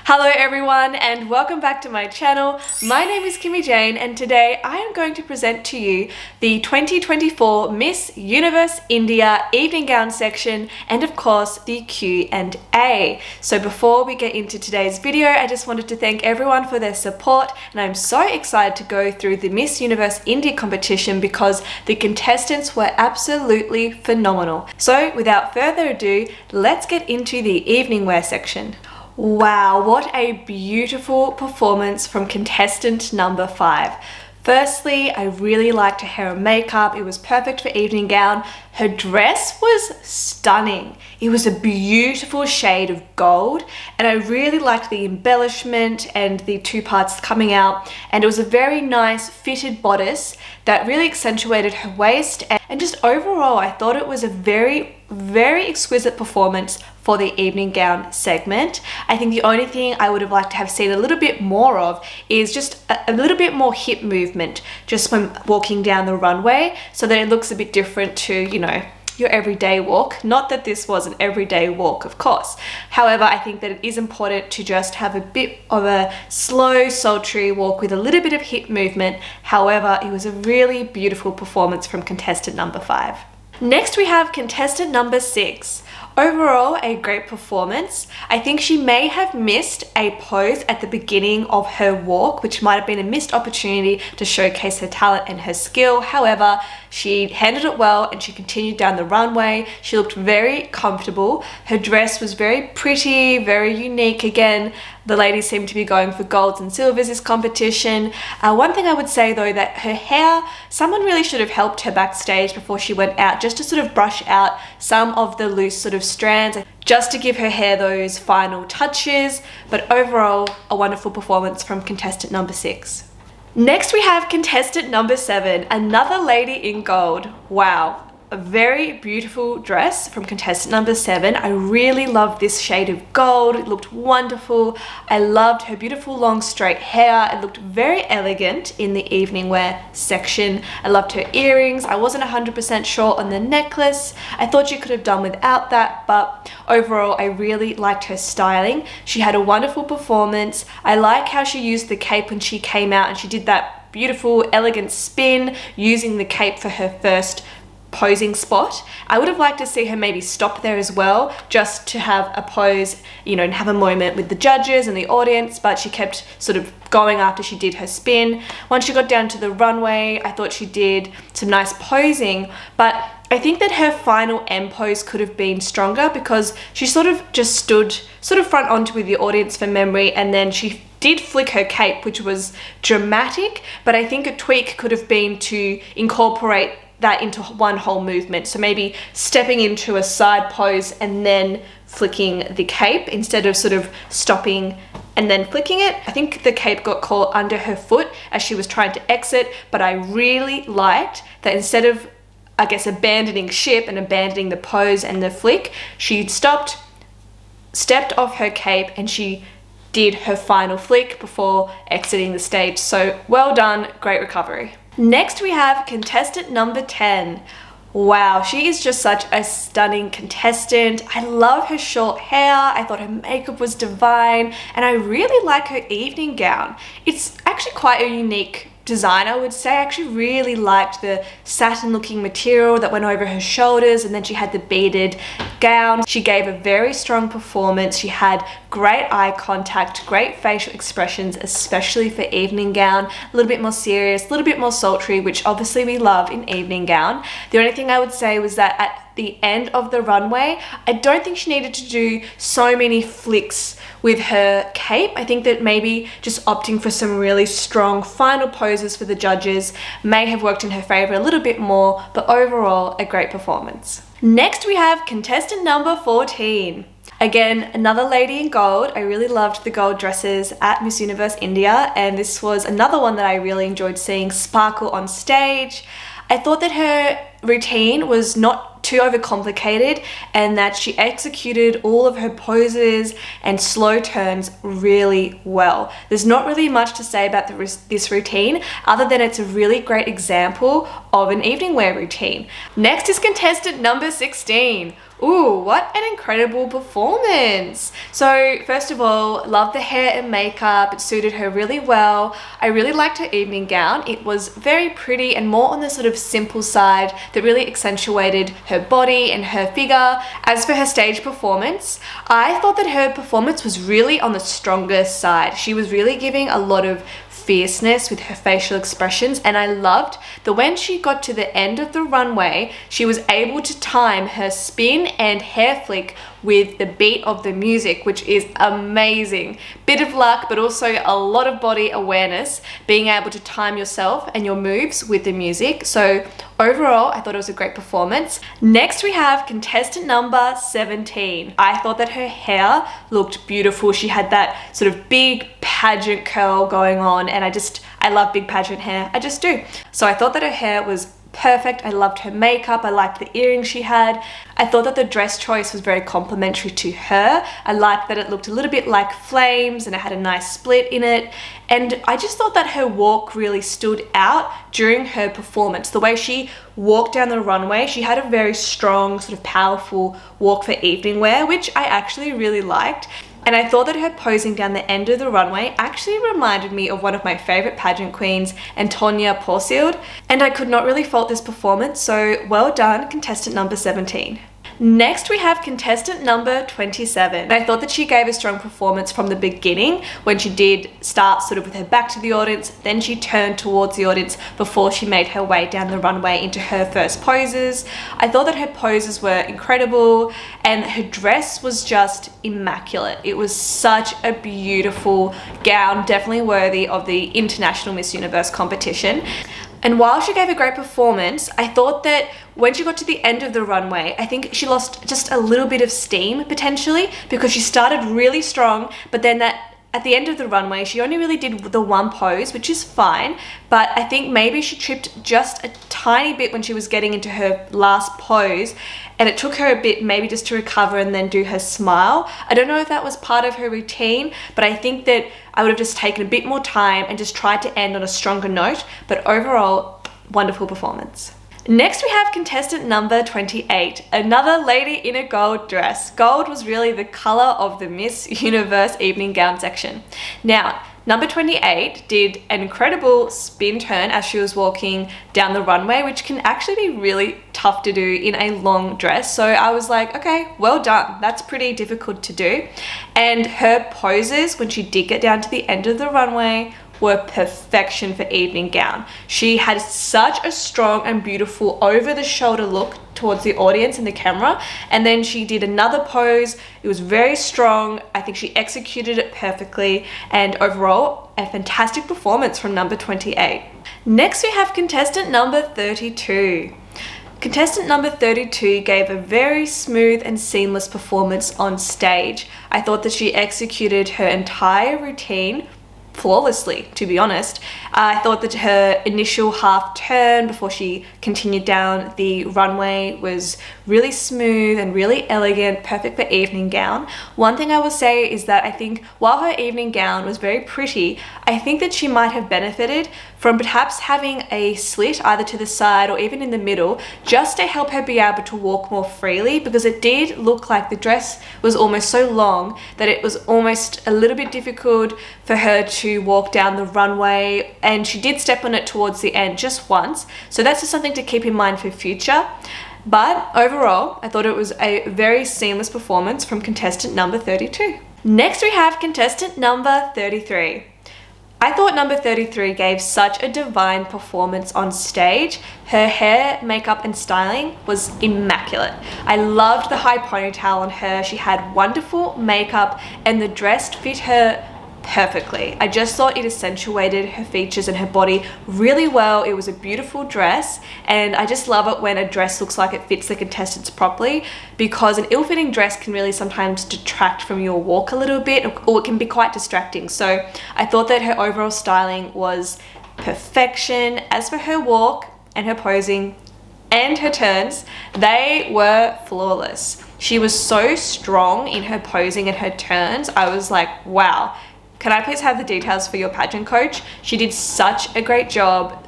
Hello everyone and welcome back to my channel. My name is Kimmy Jane and today I am going to present to you the 2024 Miss Universe India evening gown section and of course the Q&A. So before we get into today's video, I just wanted to thank everyone for their support and I'm so excited to go through the Miss Universe India competition because the contestants were absolutely phenomenal. So without further ado, let's get into the evening wear section. Wow, what a beautiful performance from contestant number 5. Firstly, I really liked her hair and makeup. It was perfect for evening gown. Her dress was stunning. It was a beautiful shade of gold and I really liked the embellishment and the two parts coming out, and it was a very nice fitted bodice that really accentuated her waist, and just overall I thought it was a very exquisite performance for the evening gown segment. I think the only thing I would have liked to have seen a little bit more of is just a little bit more hip movement just when walking down the runway so that it looks a bit different to, you know, your everyday walk. Not that this was an everyday walk, of course. However, I think that it is important to just have a bit of a slow, sultry walk with a little bit of hip movement. However, it was a really beautiful performance from contestant number 5. Next, we have contestant number 6. Overall, a great performance. I think she may have missed a pose at the beginning of her walk, which might have been a missed opportunity to showcase her talent and her skill. However, she handled it well and she continued down the runway. She looked very comfortable. Her dress was very pretty, very unique. Again, the ladies seem to be going for golds and silvers this competition. One thing I would say though, that her hair, someone really should have helped her backstage before she went out just to sort of brush out some of the loose sort of strands, just to give her hair those final touches. But overall, a wonderful performance from contestant number 6. Next we have contestant number 7, another lady in gold. Wow. A very beautiful dress from contestant number 7. I really loved this shade of gold. It looked wonderful. I loved her beautiful long straight hair. It looked very elegant in the evening wear section. I loved her earrings. I wasn't 100% sure on the necklace. I thought she could have done without that, but overall I really liked her styling. She had a wonderful performance. I like how she used the cape when she came out and she did that beautiful elegant spin using the cape for her first posing spot. I would have liked to see her maybe stop there as well, just to have a pose, you know, and have a moment with the judges and the audience, but she kept sort of going after she did her spin. Once she got down to the runway, I thought she did some nice posing, but I think that her final end pose could have been stronger because she sort of just stood sort of front onto with the audience for memory, and then she did flick her cape, which was dramatic, but I think a tweak could have been to incorporate that into one whole movement. So maybe stepping into a side pose and then flicking the cape instead of sort of stopping and then flicking it. I think the cape got caught under her foot as she was trying to exit, but I really liked that instead of, I guess, abandoning ship and abandoning the pose and the flick, she stopped, stepped off her cape, and she did her final flick before exiting the stage. So well done, great recovery. Next we have contestant number 10. Wow, she is just such a stunning contestant. I love her short hair. I thought her makeup was divine and I really like her evening gown. It's actually quite a unique design, I would say. I actually really liked the satin looking material that went over her shoulders, and then she had the beaded gown. She gave a very strong performance. She had great eye contact, great facial expressions, especially for evening gown. A little bit more serious, a little bit more sultry, which obviously we love in evening gown. The only thing I would say was that at the end of the runway, I don't think she needed to do so many flicks with her cape. I think that maybe just opting for some really strong final poses for the judges may have worked in her favor a little bit more, but overall a great performance. Next we have contestant number 14. Again, another lady in gold. I really loved the gold dresses at Miss Universe India, and this was another one that I really enjoyed seeing sparkle on stage. I thought that her routine was not too overcomplicated and that she executed all of her poses and slow turns really well. There's not really much to say about this routine other than it's a really great example of an evening wear routine. Next is contestant number 16. Ooh, what an incredible performance. So first of all, love the hair and makeup. It suited her really well. I really liked her evening gown. It was very pretty and more on the sort of simple side that really accentuated her body and her figure. As for her stage performance, I thought that her performance was really on the stronger side. She was really giving a lot of fierceness with her facial expressions, and I loved that when she got to the end of the runway, she was able to time her spin and hair flick with the beat of the music, which is amazing. Bit of luck, but also a lot of body awareness, being able to time yourself and your moves with the music. So overall, I thought it was a great performance. Next, we have contestant number 17. I thought that her hair looked beautiful. She had that sort of big pageant curl going on, and I love big pageant hair. I just do. So I thought that her hair was perfect. I loved her makeup. I liked the earrings she had. I thought that the dress choice was very complimentary to her. I liked that it looked a little bit like flames and it had a nice split in it. And I just thought that her walk really stood out during her performance. The way she walked down the runway, she had a very strong, sort of powerful walk for evening wear, which I actually really liked. And I thought that her posing down the end of the runway actually reminded me of one of my favorite pageant queens, Antonia Porcild, and I could not really fault this performance, so well done, contestant number 17. Next, we have contestant number 27. I thought that she gave a strong performance from the beginning when she did start sort of with her back to the audience, then she turned towards the audience before she made her way down the runway into her first poses. I thought that her poses were incredible and her dress was just immaculate. It was such a beautiful gown, definitely worthy of the International Miss Universe competition. And while she gave a great performance, I thought that when she got to the end of the runway, I think she lost just a little bit of steam potentially, because she started really strong, but then at the end of the runway, she only really did the one pose, which is fine, but I think maybe she tripped just a tiny bit when she was getting into her last pose, and it took her a bit maybe just to recover and then do her smile. I don't know if that was part of her routine, but I think that I would have just taken a bit more time and just tried to end on a stronger note, but overall, wonderful performance. Next, we have contestant number 28, another lady in a gold dress. Gold was really the color of the Miss Universe evening gown section. Now, number 28 did an incredible spin turn as she was walking down the runway, which can actually be really tough to do in a long dress. So I was like, okay, well done. That's pretty difficult to do. And her poses, when she did get down to the end of the runway, were perfection for evening gown. She had such a strong and beautiful over the shoulder look towards the audience and the camera, and then she did another pose. It was very strong. I think she executed it perfectly, and overall a fantastic performance from number 28. Next, we have contestant number 32. Contestant number 32 gave a very smooth and seamless performance on stage. I thought that she executed her entire routine flawlessly, to be honest. I thought that her initial half turn before she continued down the runway was really smooth and really elegant, perfect for evening gown. One thing I will say is that I think while her evening gown was very pretty, I think that she might have benefited from perhaps having a slit either to the side or even in the middle, just to help her be able to walk more freely, because it did look like the dress was almost so long that it was almost a little bit difficult for her to walk down the runway, and she did step on it towards the end just once. So that's just something to keep in mind for future. But overall, I thought it was a very seamless performance from contestant number 32. Next, we have contestant number 33. I thought number 33 gave such a divine performance on stage. Her hair, makeup, and styling was immaculate. I loved the high ponytail on her. She had wonderful makeup, and the dress fit her perfectly. I just thought it accentuated her features and her body really well. It was a beautiful dress, and I just love it when a dress looks like it fits the contestants properly, because an ill-fitting dress can really sometimes detract from your walk a little bit, or it can be quite distracting. So I thought that her overall styling was perfection. As for her walk and her posing and her turns, they were flawless. She was so strong in her posing and her turns. I was like, wow. Can I please have the details for your pageant coach? She did such a great job.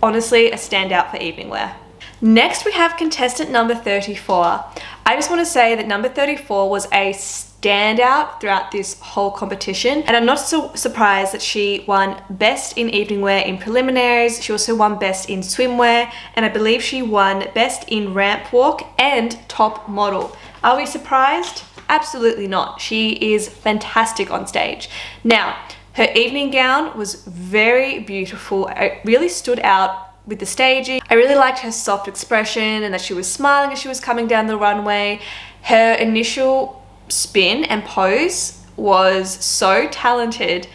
Honestly, a standout for evening wear. Next, we have contestant number 34. I just want to say that number 34 was a standout throughout this whole competition, and I'm not so surprised that she won Best in Evening Wear in preliminaries. She also won Best in Swimwear, and I believe she won Best in Ramp Walk and Top Model. Are we surprised? Absolutely not. She is fantastic on stage. Now, her evening gown was very beautiful. It really stood out with the staging. I really liked her soft expression and that she was smiling as she was coming down the runway. Her initial spin and pose was so talented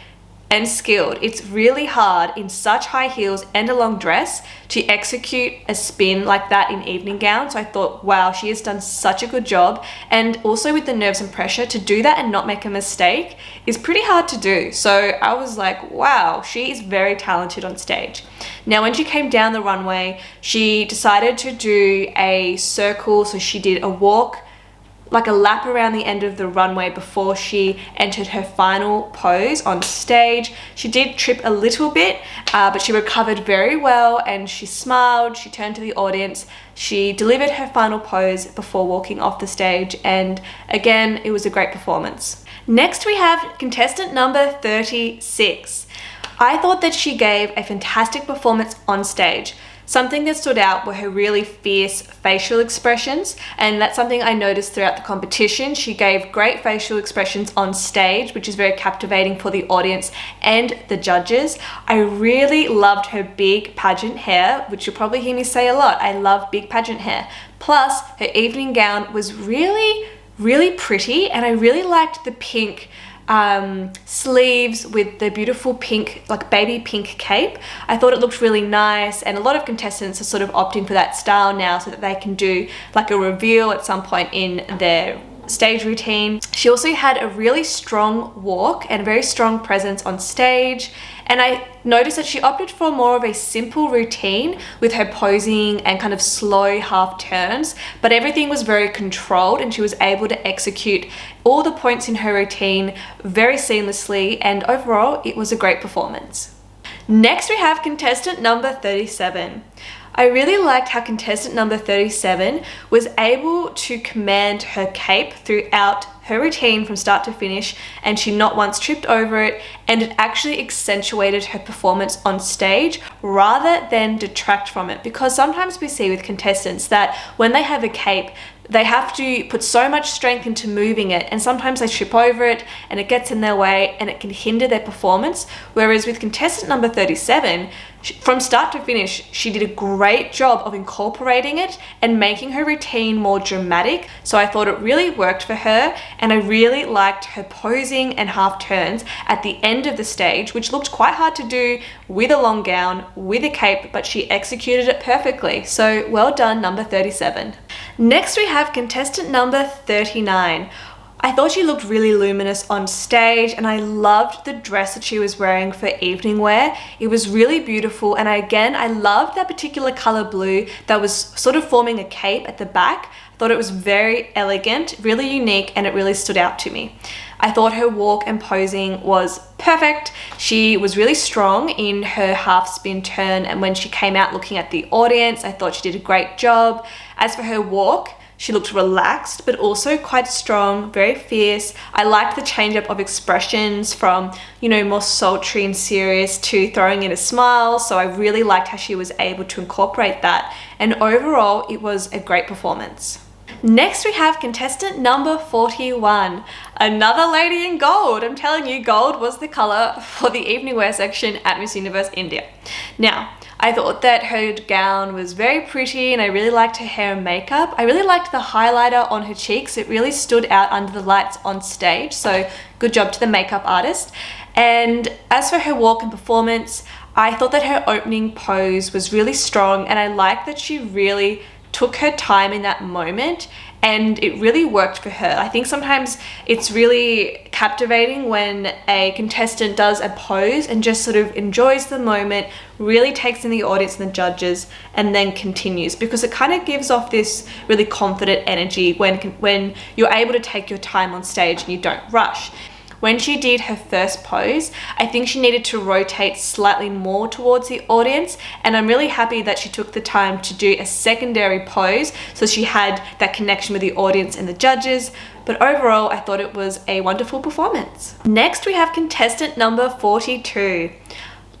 and skilled. It's really hard in such high heels and a long dress to execute a spin like that in evening gown. So I thought, wow, she has done such a good job. And also with the nerves and pressure, to do that and not make a mistake is pretty hard to do. So I was like, wow, she is very talented on stage. Now, when she came down the runway, she decided to do a circle. So she did a walk, like a lap around the end of the runway before she entered her final pose on stage. She did trip a little bit, but she recovered very well, and she smiled, she turned to the audience, she delivered her final pose before walking off the stage, and again, it was a great performance. Next, we have contestant number 36. I thought that she gave a fantastic performance on stage. Something that stood out were her really fierce facial expressions, and that's something I noticed throughout the competition. She gave great facial expressions on stage, which is very captivating for the audience and the judges. I really loved her big pageant hair, which you'll probably hear me say a lot. I love big pageant hair. Plus, her evening gown was really, really pretty, and I really liked the pink sleeves with the beautiful pink, like baby pink cape. I thought it looked really nice, and a lot of contestants are sort of opting for that style now so that they can do like a reveal at some point in their stage routine. She also had a really strong walk and a very strong presence on stage, and I noticed that she opted for more of a simple routine with her posing and kind of slow half turns, but everything was very controlled and she was able to execute all the points in her routine very seamlessly, and overall it was a great performance. Next, we have contestant number 37. I really liked how contestant number 37 was able to command her cape throughout her routine from start to finish, and she not once tripped over it, and it actually accentuated her performance on stage rather than detract from it, because sometimes we see with contestants that when they have a cape, they have to put so much strength into moving it, and sometimes they trip over it and it gets in their way and it can hinder their performance. Whereas with contestant number 37, from start to finish, she did a great job of incorporating it and making her routine more dramatic. So I thought it really worked for her, and I really liked her posing and half turns at the end of the stage, which looked quite hard to do with a long gown, with a cape, but she executed it perfectly. So well done, number 37. Next, we have contestant number 39. I thought she looked really luminous on stage, and I loved the dress that she was wearing for evening wear. It was really beautiful, and I loved that particular color blue that was sort of forming a cape at the back. I thought it was very elegant, really unique, and it really stood out to me. I thought her walk and posing was perfect. She was really strong in her half spin turn, and when she came out looking at the audience, I thought she did a great job. As for her walk, she looked relaxed, but also quite strong, very fierce. I liked the change up of expressions from, more sultry and serious to throwing in a smile. So I really liked how she was able to incorporate that. And overall, it was a great performance. Next, we have contestant number 41, another lady in gold. I'm telling you, gold was the color for the evening wear section at Miss Universe India. Now, I thought that her gown was very pretty, and I really liked her hair and makeup. I really liked the highlighter on her cheeks. It really stood out under the lights on stage, so good job to the makeup artist. And as for her walk and performance, I thought that her opening pose was really strong, and I liked that she really took her time in that moment, and it really worked for her. I think sometimes it's really captivating when a contestant does a pose and just sort of enjoys the moment, really takes in the audience and the judges, and then continues, because it kind of gives off this really confident energy when you're able to take your time on stage and you don't rush. when she did her first pose, I think she needed to rotate slightly more towards the audience, and I'm really happy that she took the time to do a secondary pose so she had that connection with the audience and the judges. But overall, I thought it was a wonderful performance. Next, we have contestant number 42.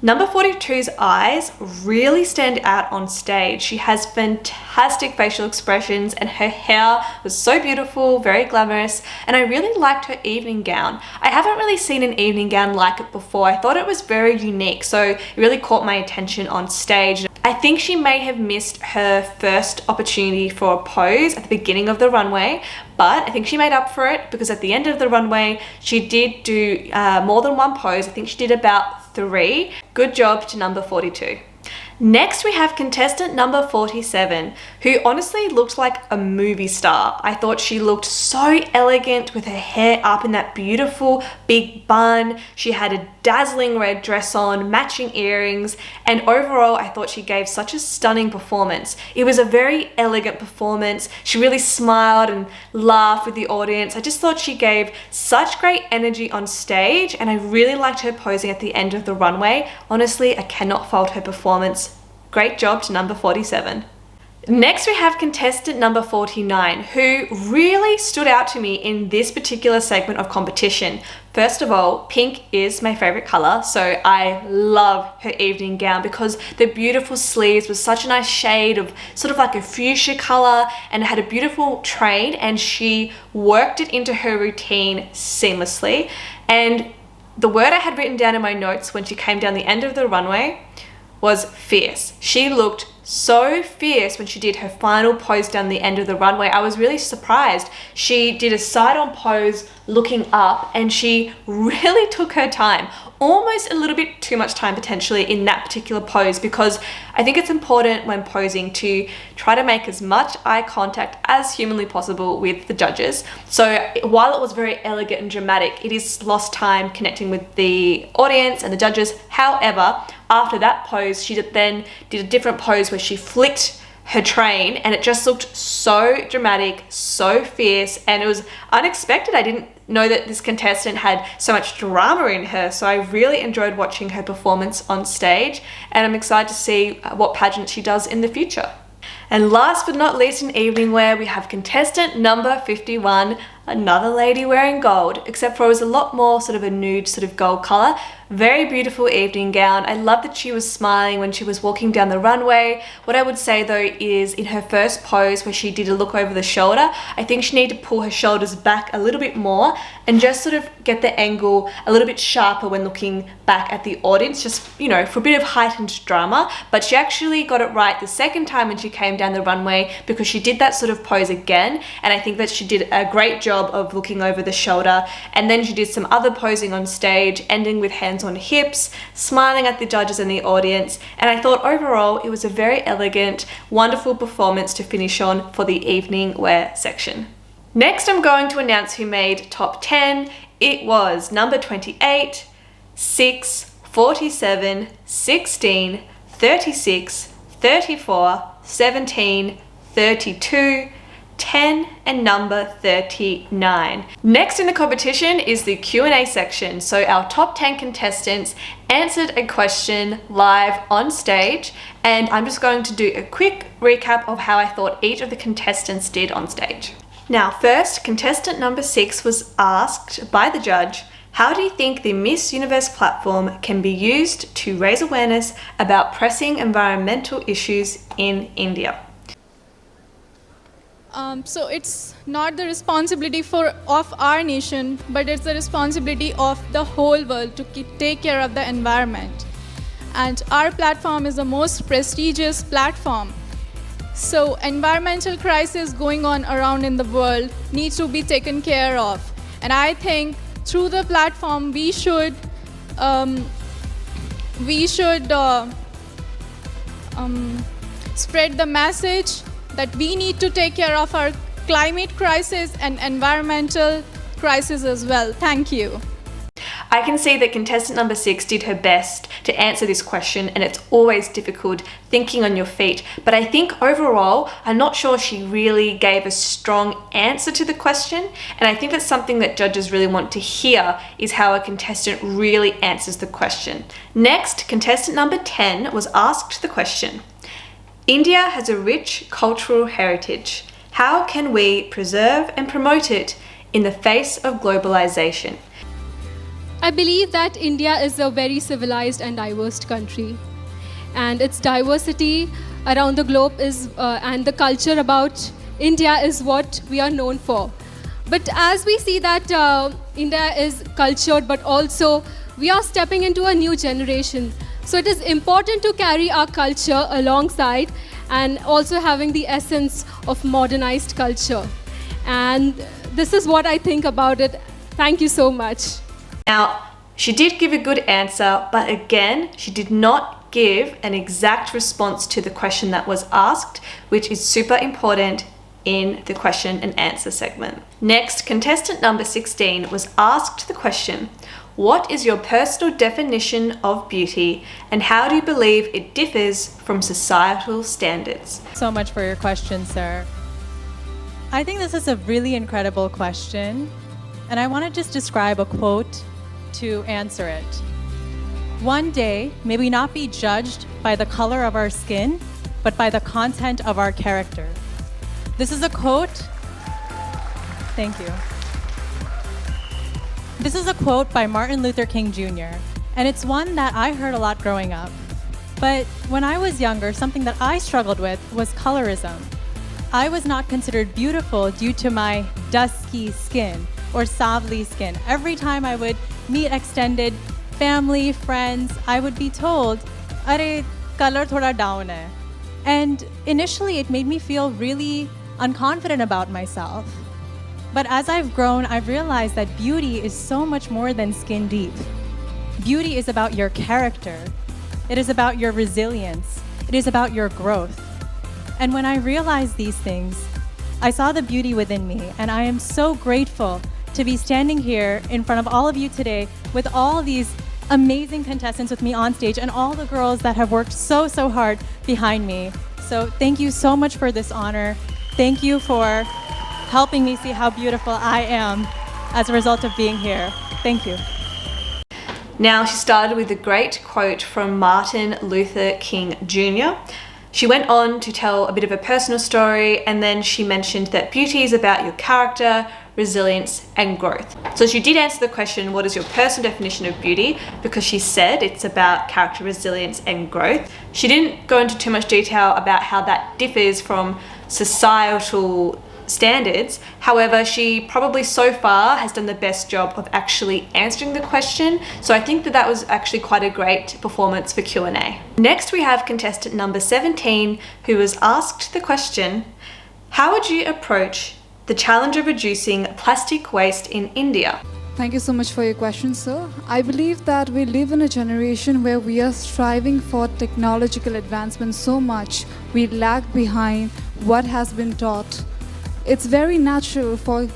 Number 42's eyes really stand out on stage. She has fantastic facial expressions and her hair was so beautiful, very glamorous, and I really liked her evening gown. I haven't really seen an evening gown like it before. I thought it was very unique, so it really caught my attention on stage. I think she may have missed her first opportunity for a pose at the beginning of the runway, but I think she made up for it because at the end of the runway, she did do more than one pose. I think she did about 3. Good job to number 42. Next, we have contestant number 47, who honestly looked like a movie star. I thought she looked so elegant with her hair up in that beautiful big bun. She had a dazzling red dress on, matching earrings, and overall, I thought she gave such a stunning performance. It was a very elegant performance. She really smiled and laughed with the audience. I just thought she gave such great energy on stage, and I really liked her posing at the end of the runway. Honestly, I cannot fault her performance. Great job to number 47. Next, we have contestant number 49, who really stood out to me in this particular segment of competition. First of all, pink is my favorite color, so I love her evening gown because the beautiful sleeves was such a nice shade of sort of like a fuchsia color and had a beautiful train, and she worked it into her routine seamlessly. And the word I had written down in my notes when she came down the end of the runway was fierce. She looked so fierce when she did her final pose down the end of the runway. I was really surprised. She did a side-on pose looking up, and she really took her time. Almost a little bit too much time potentially in that particular pose, because I think it's important when posing to try to make as much eye contact as humanly possible with the judges. So while it was very elegant and dramatic, it is lost time connecting with the audience and the judges. However, after that pose, she then did a different pose where she flicked her train, and it just looked so dramatic, so fierce, and it was unexpected. I didn't know that this contestant had so much drama in her, so I really enjoyed watching her performance on stage, and I'm excited to see what pageant she does in the future. And last but not least in evening wear, we have contestant number 51, another lady wearing gold, except for it was a lot more sort of a nude sort of gold color. Very beautiful evening gown. I love that she was smiling when she was walking down the runway. What I would say though is in her first pose where she did a look over the shoulder, I think she needed to pull her shoulders back a little bit more and just sort of get the angle a little bit sharper when looking back at the audience, just, you know, for a bit of heightened drama. But she actually got it right the second time when she came down the runway, because she did that sort of pose again, and I think that she did a great job of looking over the shoulder. And then she did some other posing on stage, ending with hands on hips, smiling at the judges and the audience, and I thought overall it was a very elegant, wonderful performance to finish on for the evening wear section. Next, I'm going to announce who made top 10. It was number 28, 6, 47, 16, 36, 34, 17, 32, 10, and number 39. Next in the competition is the Q&A section. So our top 10 contestants answered a question live on stage, and I'm just going to do a quick recap of how I thought each of the contestants did on stage. Now, first, contestant number 6 was asked by the judge, how do you think the Miss Universe platform can be used to raise awareness about pressing environmental issues in India? So it's not the responsibility of our nation, but it's the responsibility of the whole world to take care of the environment. And our platform is the most prestigious platform. So environmental crisis going on around in the world needs to be taken care of. And I think through the platform we should spread the message that we need to take care of our climate crisis and environmental crisis as well. Thank you. I can see that contestant number 6 did her best to answer this question, and it's always difficult thinking on your feet. But I think overall, I'm not sure she really gave a strong answer to the question. And I think that's something that judges really want to hear, is how a contestant really answers the question. Next, contestant number 10 was asked the question, India has a rich cultural heritage. How can we preserve and promote it in the face of globalization? I believe that India is a very civilized and diverse country, and its diversity around the globe is and the culture about India is what we are known for. But as we see that India is cultured, but also we are stepping into a new generation, so it is important to carry our culture alongside and also having the essence of modernized culture. And this is what I think about it. Thank you so much. Now, she did give a good answer, but again, she did not give an exact response to the question that was asked, which is super important in the question and answer segment. Next, contestant number 16 was asked the question, what is your personal definition of beauty and how do you believe it differs from societal standards? So much for your question, sir. I think this is a really incredible question, and I want to just describe a quote to answer it. One day, may we not be judged by the color of our skin, but by the content of our character. This is a quote. Thank you. This is a quote by Martin Luther King Jr., and it's one that I heard a lot growing up. But when I was younger, something that I struggled with was colorism. I was not considered beautiful due to my dusky skin or savli skin. Every time I would meet extended family, friends, I would be told, "Arey, color thoda down hai." And initially it made me feel really unconfident about myself. But as I've grown, I've realized that beauty is so much more than skin deep. Beauty is about your character. It is about your resilience. It is about your growth. And when I realized these things, I saw the beauty within me, and I am so grateful to be standing here in front of all of you today with all these amazing contestants with me on stage and all the girls that have worked so hard behind me. So thank you so much for this honor. Thank you for helping me see how beautiful I am as a result of being here. Thank you. Now, she started with a great quote from Martin Luther King Jr. She went on to tell a bit of a personal story, and then she mentioned that beauty is about your character, resilience, and growth. So she did answer the question, what is your personal definition of beauty? Because she said it's about character, resilience, and growth. She didn't go into too much detail about how that differs from societal standards. However, she probably so far has done the best job of actually answering the question. So I think that was actually quite a great performance for Q&A. Next, we have contestant number 17, who was asked the question, how would you approach the challenge of reducing plastic waste in India? Thank you so much for your question, sir. I believe that we live in a generation where we are striving for technological advancement so much, we lag behind what has been taught. It's very natural for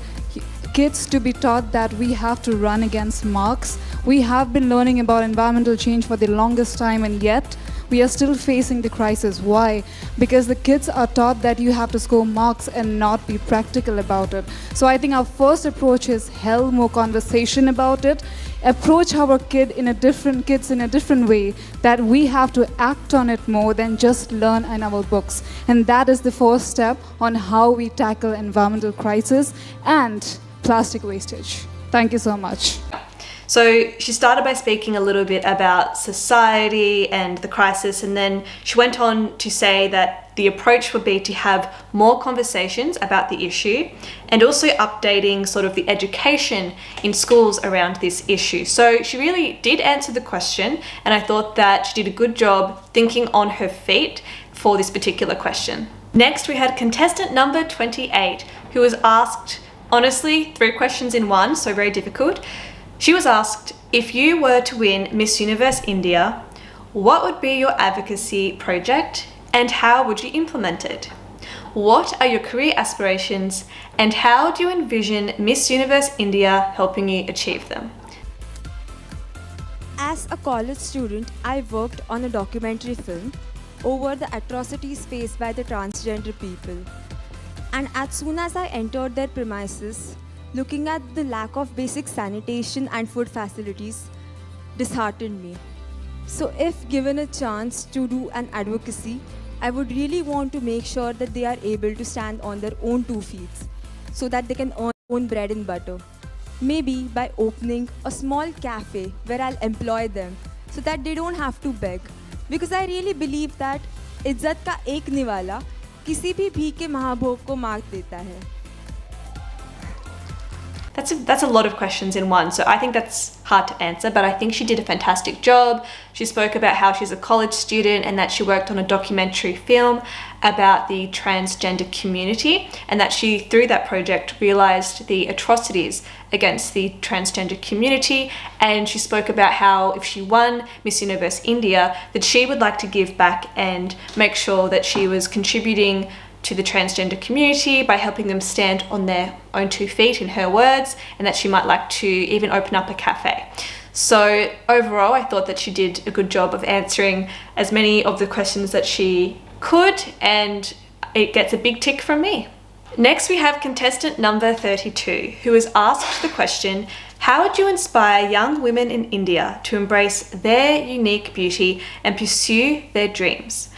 kids to be taught that we have to run against Marx. We have been learning about environmental change for the longest time, and yet we are still facing the crisis. Why? Because the kids are taught that you have to score marks and not be practical about it. So I think our first approach is hell more conversation about it. Approach our kids in a different way, that we have to act on it more than just learn in our books. And that is the first step on how we tackle environmental crisis and plastic wastage. Thank you so much. So she started by speaking a little bit about society and the crisis, and then she went on to say that the approach would be to have more conversations about the issue and also updating sort of the education in schools around this issue. So she really did answer the question, and I thought that she did a good job thinking on her feet for this particular question. Next, we had contestant number 28, who was asked, honestly, 3 questions in one, so very difficult. She was asked, if you were to win Miss Universe India, what would be your advocacy project and how would you implement it? What are your career aspirations and how do you envision Miss Universe India helping you achieve them? As a college student, I worked on a documentary film over the atrocities faced by the transgender people. And as soon as I entered their premises, looking at the lack of basic sanitation and food facilities disheartened me. So if given a chance to do an advocacy, I would really want to make sure that they are able to stand on their own 2 feet so that they can earn their own bread and butter. Maybe by opening a small cafe where I'll employ them so that they don't have to beg. Because I really believe that इज्जत का एक निवाला किसी भी भीख के महाभोग को मार देता है. That's a lot of questions in one, so I think that's hard to answer, but I think she did a fantastic job. She spoke about how she's a college student and that she worked on a documentary film about the transgender community, and that she, through that project, realised the atrocities against the transgender community. And she spoke about how if she won Miss Universe India, that she would like to give back and make sure that she was contributing to the transgender community by helping them stand on their own 2 feet, in her words, and that she might like to even open up a cafe. So overall, I thought that she did a good job of answering as many of the questions that she could, and it gets a big tick from me. Next, we have contestant number 32, who was asked the question, how would you inspire young women in India to embrace their unique beauty and pursue their dreams?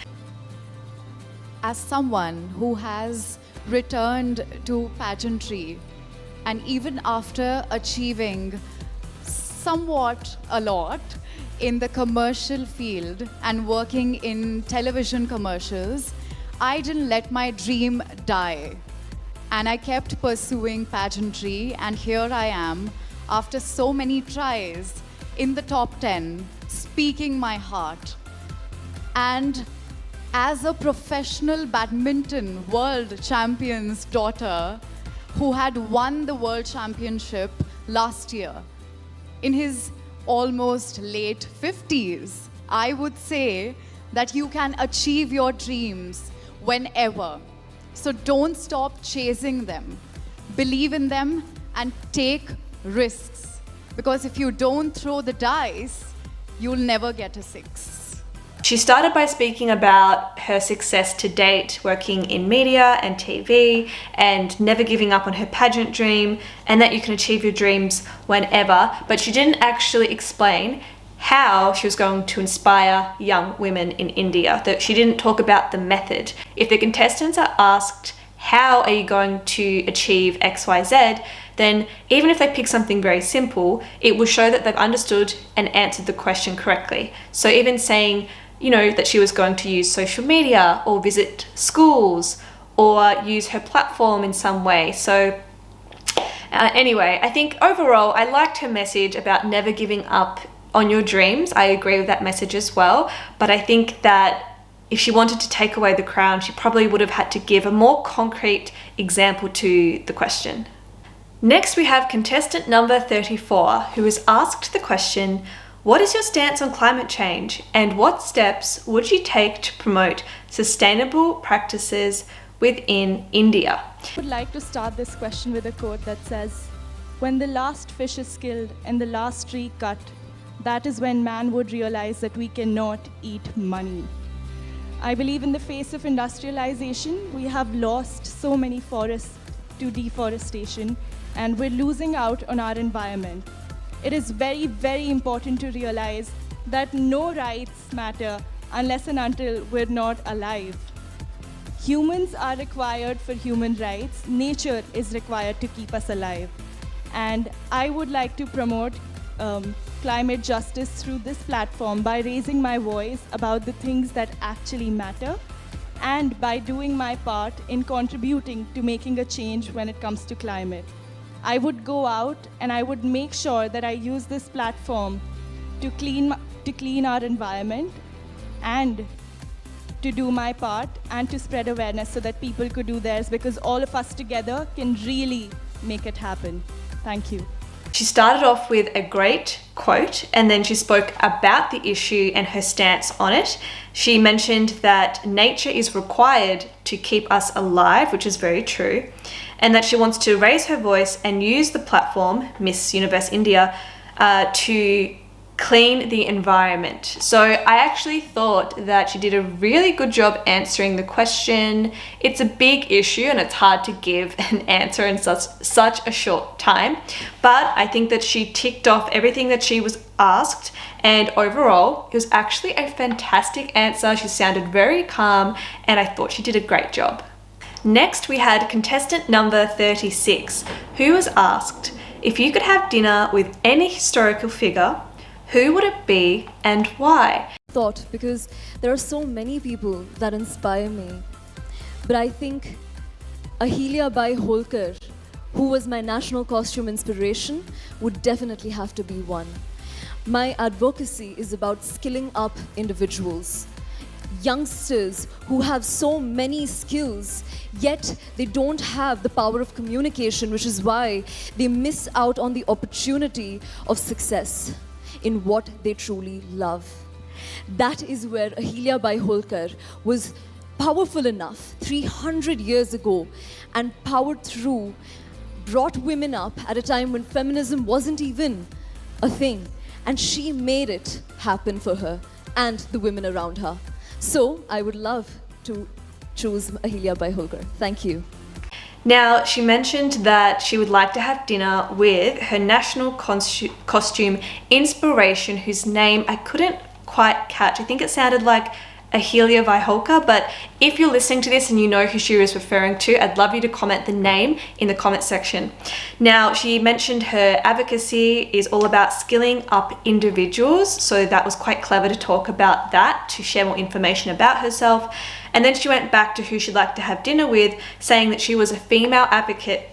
As someone who has returned to pageantry, and even after achieving somewhat a lot in the commercial field and working in television commercials, I didn't let my dream die. And I kept pursuing pageantry, and here I am, after so many tries, in the top 10, speaking my heart. And as a professional badminton world champion's daughter who had won the world championship last year, in his almost late 50s, I would say that you can achieve your dreams whenever. So don't stop chasing them. Believe in them and take risks. Because if you don't throw the dice, you'll never get a 6. She started by speaking about her success to date working in media and TV, and never giving up on her pageant dream, and that you can achieve your dreams whenever, but she didn't actually explain how she was going to inspire young women in India. That she didn't talk about the method. If the contestants are asked, how are you going to achieve XYZ, then even if they pick something very simple, it will show that they've understood and answered the question correctly. So even saying, that she was going to use social media or visit schools or use her platform in some way. So anyway, I think overall I liked her message about never giving up on your dreams. I agree with that message as well. But I think that if she wanted to take away the crown, she probably would have had to give a more concrete example to the question. Next, we have contestant number 34, who was asked the question, what is your stance on climate change, and what steps would you take to promote sustainable practices within India? I would like to start this question with a quote that says, when the last fish is killed and the last tree cut, that is when man would realize that we cannot eat money. I believe in the face of industrialization, we have lost so many forests to deforestation, and we're losing out on our environment. It is very, very important to realize that no rights matter unless and until we're not alive. Humans are required for human rights. Nature is required to keep us alive. And I would like to promote climate justice through this platform by raising my voice about the things that actually matter, and by doing my part in contributing to making a change when it comes to climate. I would go out and I would make sure that I use this platform to clean our environment and to do my part and to spread awareness so that people could do theirs, because all of us together can really make it happen. Thank you. She started off with a great quote, and then she spoke about the issue and her stance on it. She mentioned that nature is required to keep us alive, which is very true, and that she wants to raise her voice and use the platform, Miss Universe India, to clean the environment. So I actually thought that she did a really good job answering the question. It's a big issue and it's hard to give an answer in such a short time, but I think that she ticked off everything that she was asked, and overall it was actually a fantastic answer. She sounded very calm and I thought she did a great job. Next we had contestant number 36, who was asked, if you could have dinner with any historical figure, who would it be and why? Thought, because there are so many people that inspire me. But I think Ahilya Bai Holkar, who was my national costume inspiration, would definitely have to be one. My advocacy is about skilling up individuals. Youngsters who have so many skills, yet they don't have the power of communication, which is why they miss out on the opportunity of success in what they truly love. That is where Ahilya Bai Holkar was powerful enough 300 years ago and powered through, brought women up at a time when feminism wasn't even a thing, and she made it happen for her and the women around her. So I would love to choose Ahilya Bai Holkar. Thank you. Now, she mentioned that she would like to have dinner with her national costume inspiration, whose name I couldn't quite catch. I think it sounded like Ahilya Bai Holkar, but if you're listening to this and you know who she was referring to, I'd love you to comment the name in the comment section. Now, she mentioned her advocacy is all about skilling up individuals, so that was quite clever to talk about that, to share more information about herself. And then she went back to who she'd like to have dinner with, saying that she was a female advocate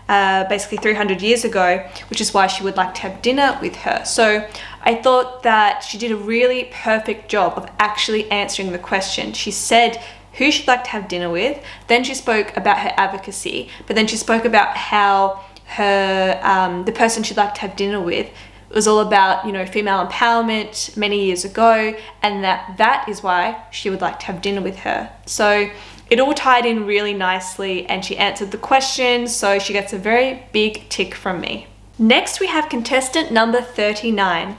basically 300 years ago, which is why she would like to have dinner with her. So I thought that she did a really perfect job of actually answering the question. She said who she'd like to have dinner with, then she spoke about her advocacy, but then she spoke about how her the person she'd like to have dinner with was all about, you know, female empowerment many years ago, and that is why she would like to have dinner with her. So it all tied in really nicely and she answered the question, so she gets a very big tick from me. Next we have contestant number 39,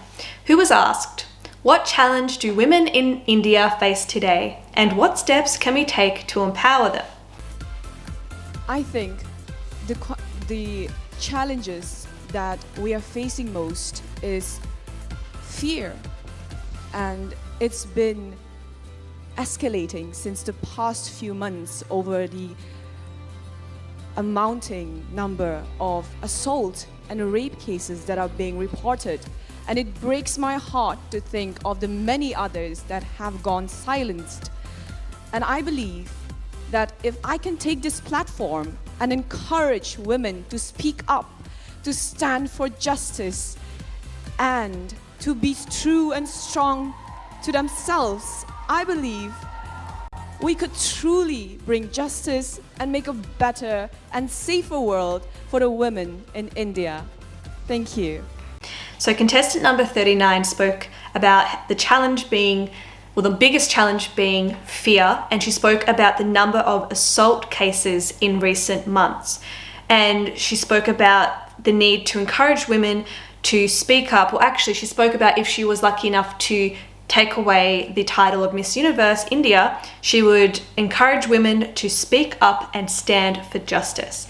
who was asked, what challenge do women in India face today and what steps can we take to empower them? I think the challenges that we are facing most is fear, and it's been escalating since the past few months over the amounting number of assault and rape cases that are being reported. And it breaks my heart to think of the many others that have gone silenced. And I believe that if I can take this platform and encourage women to speak up, to stand for justice, and to be true and strong to themselves, I believe we could truly bring justice and make a better and safer world for the women in India. Thank you. So contestant number 39 spoke about the challenge being, well, the biggest challenge being fear, and she spoke about the number of assault cases in recent months. And she spoke about the need to encourage women to speak up. Well, actually, she spoke about if she was lucky enough to take away the title of Miss Universe India, she would encourage women to speak up and stand for justice.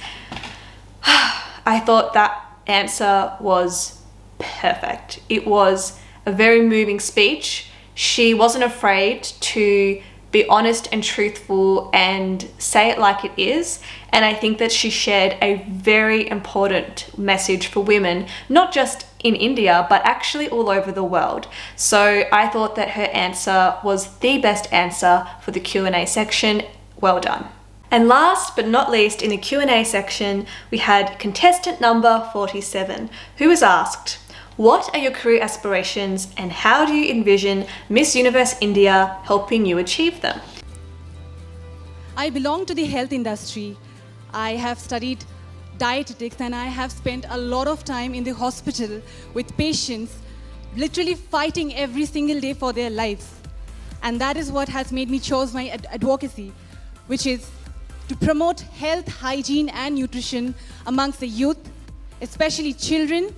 I thought that answer was perfect. It was a very moving speech. She wasn't afraid to be honest and truthful and say it like it is. And I think that she shared a very important message for women, not just in India, but actually all over the world. So I thought that her answer was the best answer for the Q&A section. Well done. And last but not least, in the Q&A section, we had contestant number 47, who was asked, what are your career aspirations and how do you envision Miss Universe India helping you achieve them? I belong to the health industry. I have studied dietetics and I have spent a lot of time in the hospital with patients, literally fighting every single day for their lives. And that is what has made me choose my advocacy, which is to promote health, hygiene and nutrition amongst the youth, especially children,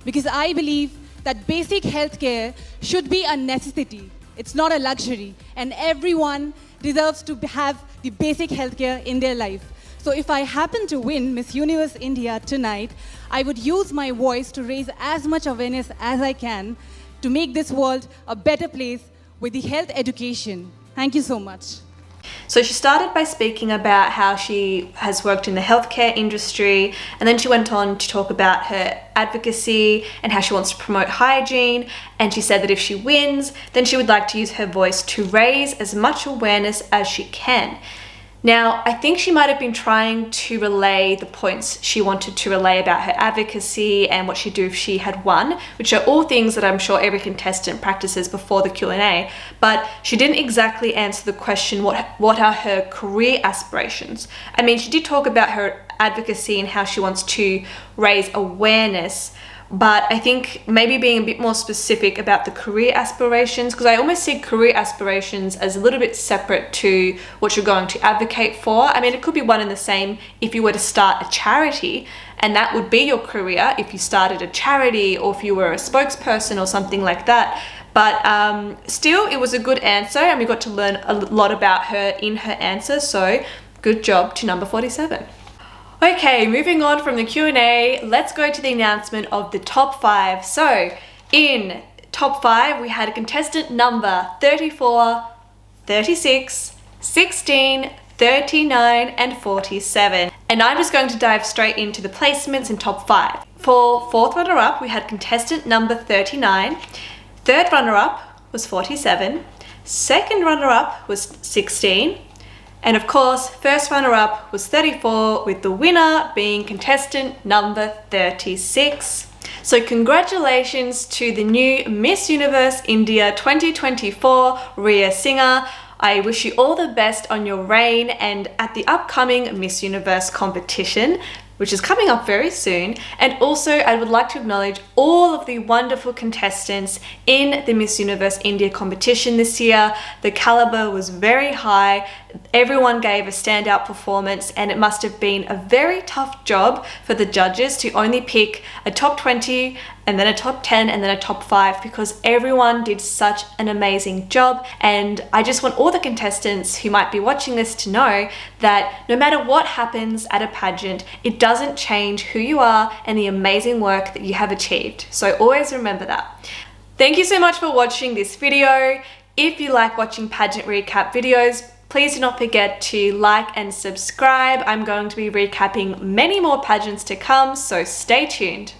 because I believe that basic healthcare should be a necessity. It's not a luxury, and everyone deserves to have the basic healthcare in their life. So if I happen to win Miss Universe India tonight, I would use my voice to raise as much awareness as I can to make this world a better place with the health education. Thank you so much. So she started by speaking about how she has worked in the healthcare industry, and then she went on to talk about her advocacy and how she wants to promote hygiene, and she said that if she wins, then she would like to use her voice to raise as much awareness as she can. Now, I think she might have been trying to relay the points she wanted to relay about her advocacy and what she'd do if she had won, which are all things that I'm sure every contestant practices before the Q&A, but she didn't exactly answer the question, what are her career aspirations? I mean, she did talk about her advocacy and how she wants to raise awareness, but I think maybe being a bit more specific about the career aspirations, because I almost see career aspirations as a little bit separate to what you're going to advocate for. I mean, it could be one and the same if you were to start a charity, and that would be your career if you started a charity or if you were a spokesperson or something like that. But still, it was a good answer, and we got to learn a lot about her in her answer, so good job to number 47. Okay, moving on from the Q&A, let's go to the announcement of the top 5. So, in top 5, we had contestant number 34, 36, 16, 39, and 47. And I'm just going to dive straight into the placements in top 5. For fourth runner-up, we had contestant number 39. Third runner-up was 47. Second runner-up was 16. And of course, first runner-up was 34, with the winner being contestant number 36. So congratulations to the new Miss Universe India 2024, Ria Singer. I wish you all the best on your reign and at the upcoming Miss Universe competition, which is coming up very soon. And also, I would like to acknowledge all of the wonderful contestants in the Miss Universe India competition this year. The caliber was very high. Everyone gave a standout performance, and it must have been a very tough job for the judges to only pick a top 20 and then a top 10 and then a top 5, because everyone did such an amazing job. And I just want all the contestants who might be watching this to know that no matter what happens at a pageant, it doesn't change who you are and the amazing work that you have achieved. So always remember that. Thank you so much for watching this video. If you like watching pageant recap videos, please do not forget to like and subscribe. I'm going to be recapping many more pageants to come, so stay tuned.